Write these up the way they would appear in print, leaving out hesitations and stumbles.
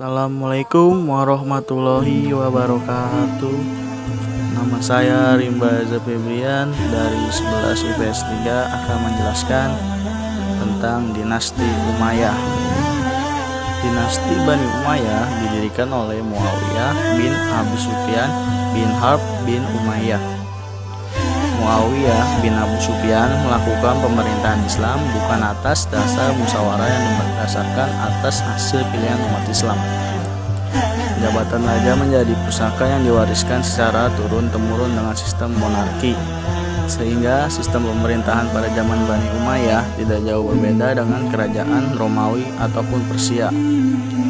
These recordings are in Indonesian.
Assalamualaikum warahmatullahi wabarakatuh. Nama saya Rimba Febrian dari 11 IPS 3 akan menjelaskan tentang dinasti Umayyah. Dinasti Bani Umayyah didirikan oleh Muawiyah bin Abu Sufyan bin Harb bin Umayyah. Muawiyah bin Abu Sufyan melakukan pemerintahan Islam bukan atas dasar musyawarah yang berdasarkan atas hasil pilihan umat Islam. Jabatan raja menjadi pusaka yang diwariskan secara turun-temurun dengan sistem monarki, sehingga sistem pemerintahan pada zaman Bani Umayyah tidak jauh berbeda dengan kerajaan Romawi ataupun Persia,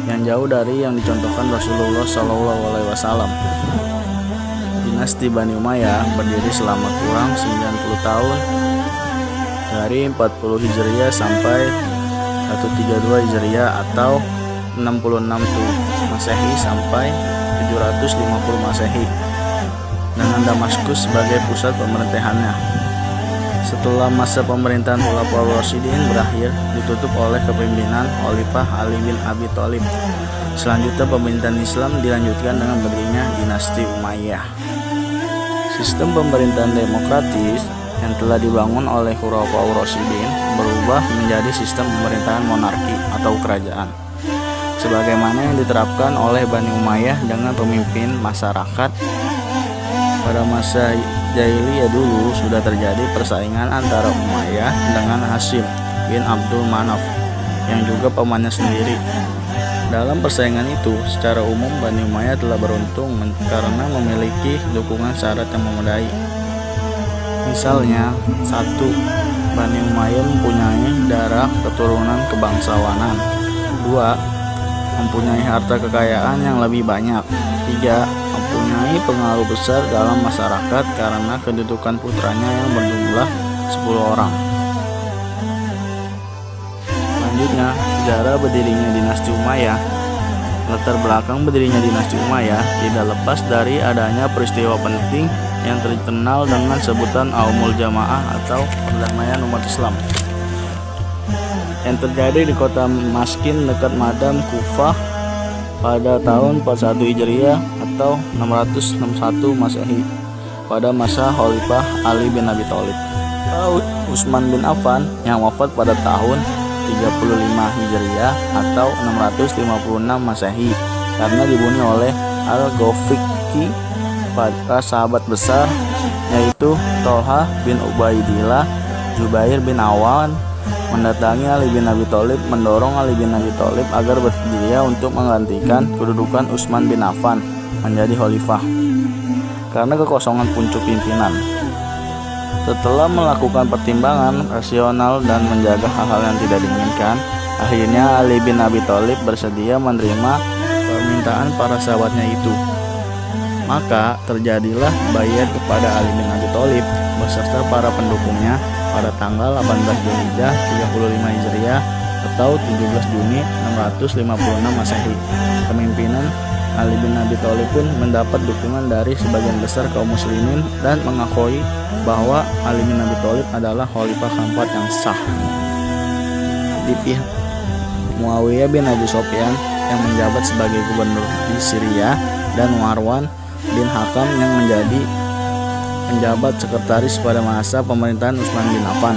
yang jauh dari yang dicontohkan Rasulullah SAW. Dinasti Bani Umayyah berdiri selama kurang 90 tahun, dari 40 Hijriah sampai 132 Hijriah atau 66 Masehi sampai 750 Masehi, dengan Damaskus sebagai pusat pemerintahannya. Setelah masa pemerintahan Khulafaur Rasyidin berakhir, ditutup oleh kepemimpinan Khalifah Ali bin Abi Thalib. Selanjutnya pemerintahan Islam dilanjutkan dengan berdirinya dinasti Umayyah. Sistem pemerintahan demokratis yang telah dibangun oleh Khulafaur Rasyidin berubah menjadi sistem pemerintahan monarki atau kerajaan, sebagaimana yang diterapkan oleh Bani Umayyah dengan pemimpin masyarakat. Pada masa Jahiliyah dulu sudah terjadi persaingan antara Umayyah dengan Hashim bin Abdul Manaf yang juga pamannya sendiri. Dalam persaingan itu, secara umum Bani Umayyah telah beruntung karena memiliki dukungan syarat yang memadai. Misalnya, 1. Bani Umayyah mempunyai darah keturunan kebangsawanan. 2. Mempunyai harta kekayaan yang lebih banyak. 3. Mempunyai pengaruh besar dalam masyarakat karena kedudukan putranya yang berjumlah 10 orang. Selanjutnya, sejarah berdirinya dinasti Umayyah. Latar belakang berdirinya dinasti Umayyah tidak lepas dari adanya peristiwa penting yang terkenal dengan sebutan Aumul Jamaah atau perdamaian umat Islam, yang terjadi di kota Maskin dekat Madam, Kufah pada tahun 41 Hijriah atau 661 Masehi pada masa Khalifah Ali bin Abi Thalib. Utsman bin Affan yang wafat pada tahun 35 Hijriah atau 656 Masehi karena dibunuh oleh Al-Ghafiqi. Para sahabat besar yaitu Thalhah bin Ubaidillah, Zubair bin Awan mendatangi Ali bin Abi Thalib, mendorong Ali bin Abi Thalib agar bersedia untuk menggantikan kedudukan Utsman bin Affan menjadi khalifah karena kekosongan puncuk pimpinan. Setelah melakukan pertimbangan rasional dan menjaga hal-hal yang tidak diinginkan, akhirnya Ali bin Abi Thalib bersedia menerima permintaan para sahabatnya itu. Maka terjadilah baiat kepada Ali bin Abi Thalib beserta para pendukungnya pada tanggal 18 Dzulhijjah 35 Hijriah atau 17 Juni 656 Masehi. Kepemimpinan Ali bin Abi Thalib pun mendapat dukungan dari sebagian besar kaum muslimin dan mengakui bahwa Ali bin Abi Thalib adalah khalifah keempat yang sah. Di pihak Muawiyah bin Abu Sufyan yang menjabat sebagai gubernur di Syria dan Marwan bin Hakam yang menjadi penjabat sekretaris pada masa pemerintahan Utsman bin Affan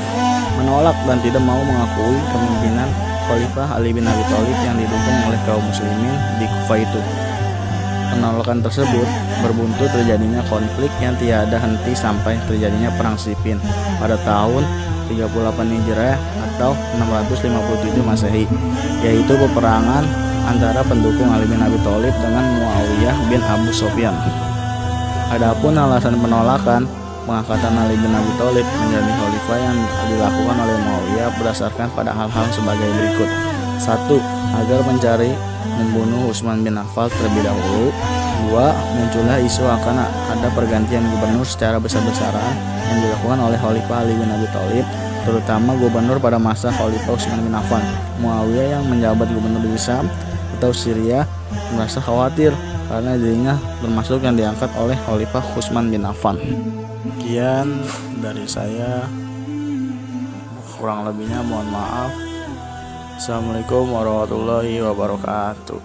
menolak dan tidak mau mengakui kepemimpinan Khalifah Ali bin Abi Thalib yang didukung oleh kaum muslimin di Kufah itu. Penolakan tersebut berbuntut terjadinya konflik yang tiada henti sampai terjadinya perang Siffin pada tahun 38 Hijriah atau 657 Masehi, yaitu peperangan antara pendukung Ali bin Abi Thalib dengan Muawiyah bin Abu Sufyan. Adapun alasan penolakan pengangkatan Ali bin Abi Thalib menjadi khalifah yang dilakukan oleh Muawiyah berdasarkan pada hal-hal sebagai berikut. 1. Agar mencari membunuh Utsman bin Affan terlebih dahulu. 2. Munculnya isu akan ada pergantian gubernur secara besar-besaran yang dilakukan oleh Khalifah Ali bin Abi Thalib, terutama gubernur pada masa Khalifah Utsman bin Affan. Muawiyah yang menjabat gubernur di Syam atau Syria merasa khawatir karena dirinya termasuk yang diangkat oleh Khalifah Utsman bin Affan. Sekian dari saya, kurang lebihnya mohon maaf. Assalamualaikum warahmatullahi wabarakatuh.